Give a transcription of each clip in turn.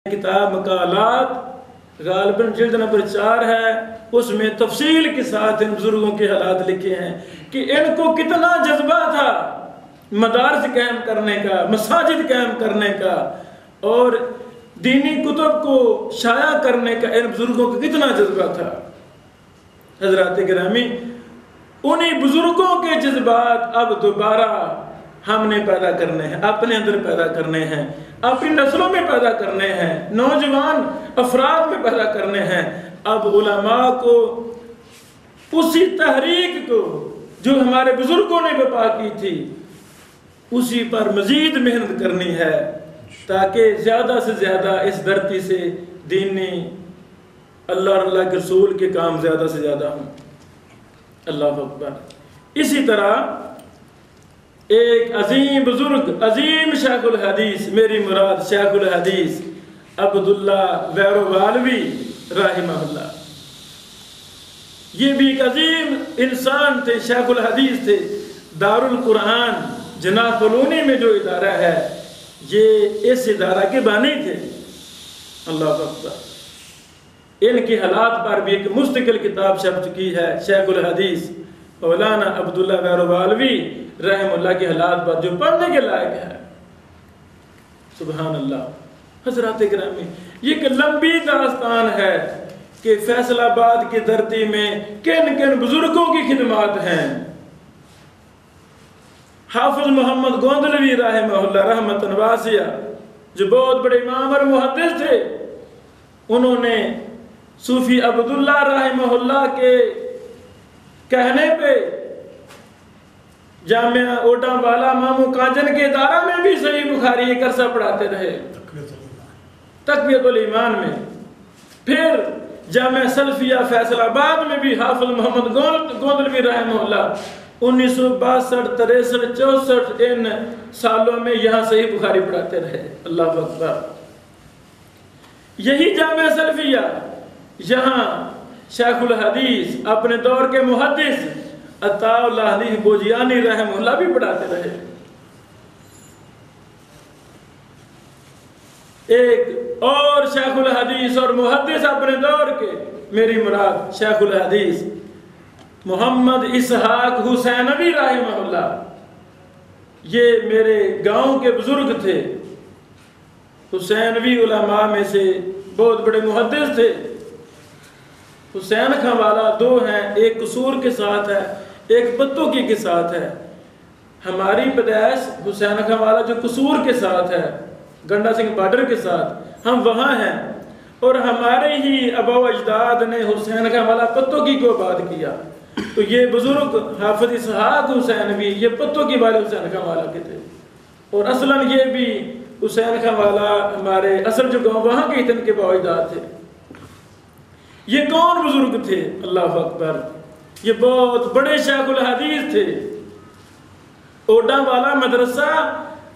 کتاب مقالات غالباً جلد نمبر 4 ہے، اس میں تفصیل کے ساتھ ان بزرگوں کے حالات لکھے ہیں کہ ان کو کتنا جذبہ تھا مدارس قائم کرنے کا، مساجد قائم کرنے کا اور دینی کتب کو شائع کرنے کا، ان بزرگوں کو کتنا جذبہ تھا۔ حضرات گرامی، انہی بزرگوں کے جذبات اب دوبارہ ہم نے پیدا کرنے ہیں، اپنے اندر پیدا کرنے ہیں، اپنی نسلوں میں پیدا کرنے ہیں، نوجوان افراد میں پیدا کرنے ہیں۔ اب علماء کو اسی تحریک کو جو ہمارے بزرگوں نے برپا کی تھی اسی پر مزید محنت کرنی ہے تاکہ زیادہ سے زیادہ اس دھرتی سے دینی اللہ اور اللہ کے رسول کے کام زیادہ سے زیادہ ہوں۔ اللہ اکبر۔ اسی طرح ایک عظیم بزرگ، عظیم شیخ الحدیث، میری مراد شیخ الحدیث عبداللہ ویروالوی رحمہ اللہ، یہ بھی ایک عظیم انسان تھے، شیخ الحدیث تھے۔ دارالقرآن جناح فلونی میں جو ادارہ ہے یہ اس ادارہ کے بانی تھے۔ اللہ اکبر۔ ان کے حالات پر بھی ایک مستقل کتاب چھپ چکی ہے، شیخ الحدیث مولانا عبداللہ ویروالوی رحم اللہ کے حالات پر، جو پڑھنے کے لائق ہے۔ سبحان اللہ۔ حضرات گرامی، یہ ایک لمبی داستان ہے کہ فیصل آباد کی دھرتی میں کن کن بزرگوں کی خدمات ہیں۔ حافظ محمد گوندلوی رحمہ اللہ رحمتاً واسعہ، جو بہت بڑے امام اور محدث تھے، انہوں نے صوفی عبداللہ رحمہ اللہ کے کہنے پہ جامعہ اوٹا والا مامو کانجن کے ادارہ میں بھی صحیح بخاری ایک عرصہ پڑھاتے رہے، تقویت الایمان میں۔ پھر جامعہ سلفیہ فیصل آباد میں بھی حافظ محمد گوندلوی رحمہ اللہ 1962 63 64 ان سالوں میں یہاں صحیح بخاری پڑھاتے رہے۔ اللہ اکبر۔ یہی جامعہ سلفیہ، یہاں شیخ الحدیث اپنے دور کے محدث عطا اللہ علی بوجیانی رحمہ اللہ بھی پڑھاتے رہے۔ ایک اور شیخ الحدیث اور محدث اپنے دور کے، میری مراد شیخ الحدیث محمد اسحاق حسینوی رحمہ اللہ، یہ میرے گاؤں کے بزرگ تھے، حسینوی علماء میں سے بہت بڑے محدث تھے۔ حسین خان والا 2 ہیں، ایک قصور کے ساتھ ہے، ایک پتوکی کے ساتھ ہے۔ ہماری پیدائش حسین خان والا جو قصور کے ساتھ ہے، گنڈا سنگھ بارڈر کے ساتھ، ہم وہاں ہیں، اور ہمارے ہی آباء و اجداد نے حسین خان والا پتوکی کو آباد کیا۔ تو یہ بزرگ حافظ اسحاق حسینوی یہ پتوکی والے حسین خان والا کے تھے، اور اصلاً یہ بھی حسین خان والا ہمارے اصل جو گاؤں وہاں کے اتن کے آباء و اجداد تھے۔ یہ کون بزرگ تھے؟ اللہ اکبر۔ یہ بہت بڑے شیخ الحدیث تھے۔ اوڈا والا مدرسہ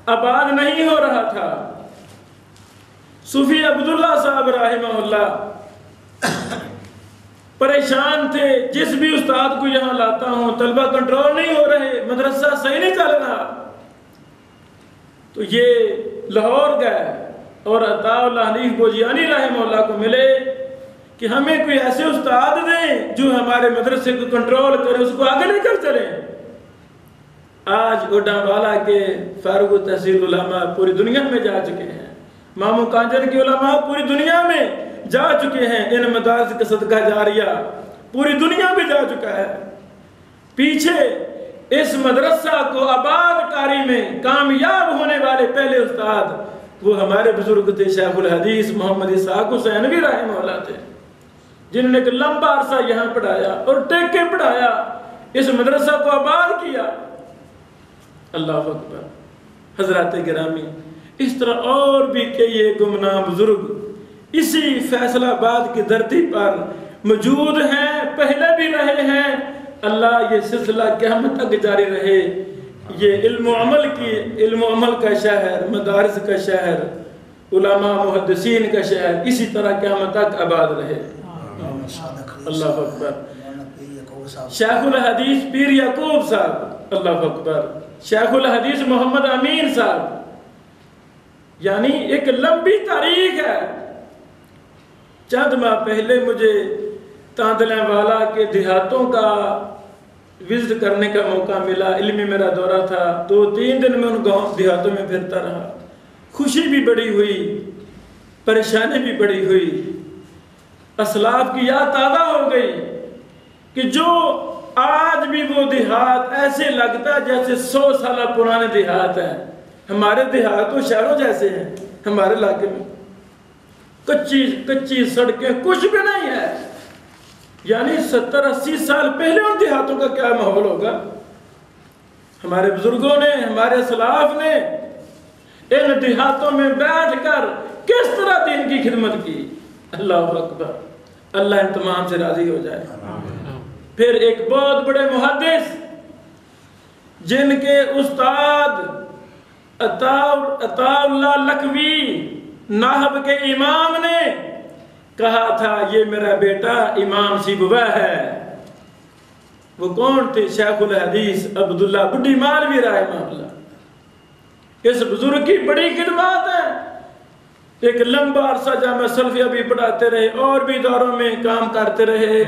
آباد نہیں ہو رہا تھا۔ صوفی عبداللہ صاحب رحمہ اللہ پریشان تھے، جس بھی استاد کو یہاں لاتا ہوں طلبہ کنٹرول نہیں ہو رہے، مدرسہ صحیح نہیں چل رہا۔ تو یہ لاہور گئے اور عطا اللہ علی بوجیانی رحمہ اللہ کو ملے کہ ہمیں کوئی ایسے استاد دیں جو ہمارے مدرسے کو کنٹرول کرے، اس کو آگے لے کر چلیں۔ آج اوڈا والا کے فارغ التحصیل علماء پوری دنیا میں جا چکے ہیں، مامو کانجن کے علماء پوری دنیا میں جا چکے ہیں، ان مدارس کا صدقہ جاریہ پوری دنیا میں جا چکا ہے۔ پیچھے اس مدرسہ کو آباد کاری میں کامیاب ہونے والے پہلے استاد وہ ہمارے بزرگ تھے، شیخ الحدیث محمد اسحاق حسینوی رحمہ اللہ تھے، جنہوں نے ایک لمبا عرصہ یہاں پڑھایا اور ٹیک کے پڑھایا، اس مدرسہ کو آباد کیا۔ اللہ اکبر۔ حضرات گرامی، اس طرح اور بھی کئی گمنام بزرگ اسی فیصل آباد کی دھرتی پر موجود ہیں، پہلے بھی رہے ہیں۔ اللہ یہ سلسلہ قیامت تک جاری رہے۔ یہ علم و عمل کا شہر، مدارس کا شہر، علماء محدثین کا شہر اسی طرح قیامت تک آباد رہے۔ اللہ اکبر۔ شیخ الحدیث پیر یعقوب صاحب، اللہ اکبر، شیخ الحدیث محمد امین صاحب، یعنی ایک لمبی تاریخ ہے۔ چند ماہ پہلے مجھے تاندلیں والا کے دیہاتوں کا وزٹ کرنے کا موقع ملا، علمی میرا دورہ تھا، 2-3 دن میں ان گاؤں دیہاتوں میں پھرتا رہا۔ خوشی بھی بڑی ہوئی، پریشانی بھی بڑی ہوئی، اسلاف کی یاد تازہ ہو گئی کہ جو آج بھی وہ دیہات ایسے لگتا ہے جیسے 100 سالہ پرانے دیہات ہیں۔ ہمارے دیہات تو شہروں جیسے ہیں، ہمارے علاقے میں کچی سڑکیں کچھ بھی نہیں ہے۔ یعنی 70-80 سال پہلے ان دیہاتوں کا کیا ماحول ہوگا؟ ہمارے بزرگوں نے، ہمارے اسلاف نے ان دیہاتوں میں بیٹھ کر کس طرح دین کی خدمت کی۔ اللہ اکبر، اللہ ان تمام سے راضی ہو جائے۔ پھر ایک بہت بڑے محدث جن کے استاد عطا اللہ لکھوی ناحب کے امام نے کہا تھا یہ میرا بیٹا امام سیبویہ ہے۔ وہ کون تھے؟ شیخ الحدیث عبداللہ بڈی مالوی رحمہ اللہ۔ اس بزرگ کی بڑی خدمات ہیں۔ ایک لمبا عرصہ جامعہ سلفیہ بھی پڑھاتے رہے، اور بھی دوروں میں کام کرتے رہے،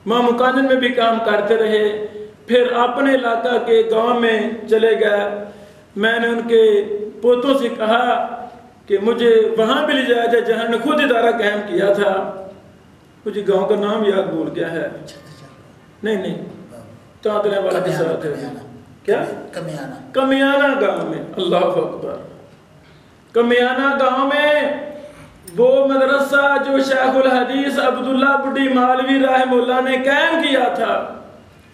مامو کانن میں بھی کام کرتے رہے۔ پھر اپنے علاقہ کے گاؤں میں چلے گئے۔ میں نے ان کے پوتوں سے کہا کہ مجھے وہاں بھی لے جایا جائے جہاں نے خود ادارہ قائم کیا تھا۔ مجھے گاؤں کا نام یاد بھول گیا ہے، نہیں تاندلیں والا کے ساتھ ہے، کیا کمیانہ گاؤں میں۔ اللہ اکبر، کمیانہ گاؤں میں وہ مدرسہ جو شیخ الحدیث عبداللہ بڈی مالوی رحمہ اللہ نے قائم کیا تھا،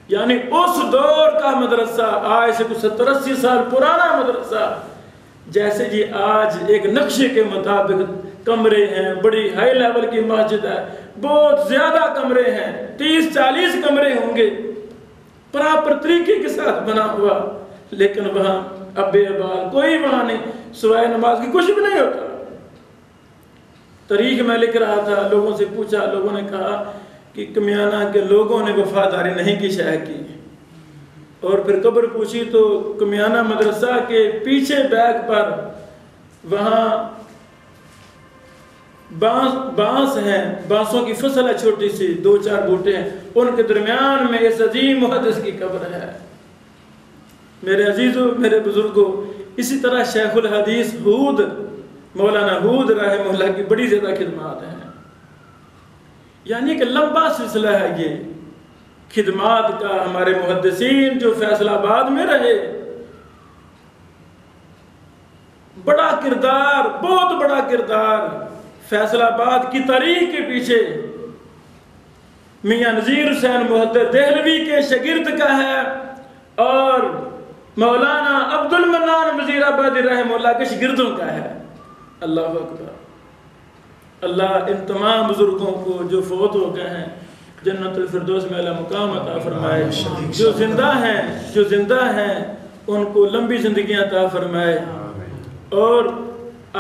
یعنی اس دور کا مدرسہ، آج سے کچھ 70-80 سال پرانا مدرسہ، جیسے جی آج ایک نقشے کے مطابق کمرے ہیں، بڑی ہائی لیول کی مسجد ہے، بہت زیادہ کمرے ہیں، 30-40 کمرے ہوں گے، پراپر طریقے کے ساتھ بنا ہوا، لیکن وہاں ابے ابال کوئی وہاں نہیں، سوائے نماز کی کچھ بھی نہیں ہوتا۔ تاریخ میں لکھ رہا تھا، لوگوں سے پوچھا، لوگوں نے کہا کہ کمیانہ کے لوگوں نے وفاداری نہیں کی شیخ کی۔ اور پھر قبر پوچھی تو کمیانہ مدرسہ کے پیچھے بیک پر وہاں بانس ہیں، بانسوں کی فصل ہے چھوٹی سی، 2-4 بوٹے ہیں، ان کے درمیان میں اس عظیم محدث کی قبر ہے۔ میرے عزیزوں، میرے بزرگوں، اسی طرح شیخ الحدیث ہود، مولانا ہود رحمہ اللہ کی بڑی زیادہ خدمات ہیں۔ یعنی ایک لمبا سلسلہ ہے یہ خدمات کا۔ ہمارے محدثین جو فیصل آباد میں رہے، بڑا کردار، بہت بڑا کردار فیصل آباد کی تاریخ کے پیچھے میاں نذیر حسین محدث دہلوی کے شاگرد کا ہے، اور مولانا عبد المنان وزیر آبادی رحمہ اللہ کے شاگردوں کا ہے۔ اللہ اکبر، اللہ ان تمام بزرگوں کو جو فوت ہو گئے ہیں جنت الفردوس میں اعلیٰ مقام عطا فرمائے، جو زندہ ہیں ان کو لمبی زندگیاں عطا فرمائے۔ اور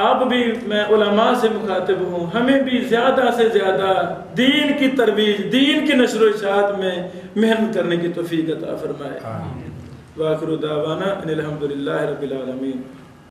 آپ بھی، میں علماء سے مخاطب ہوں، ہمیں بھی زیادہ سے زیادہ دین کی ترویج، دین کی نشر و اشاعت میں محنت کرنے کی توفیق عطا فرمائے۔ وآخر دعوانا ان الحمدللہ رب العالمین۔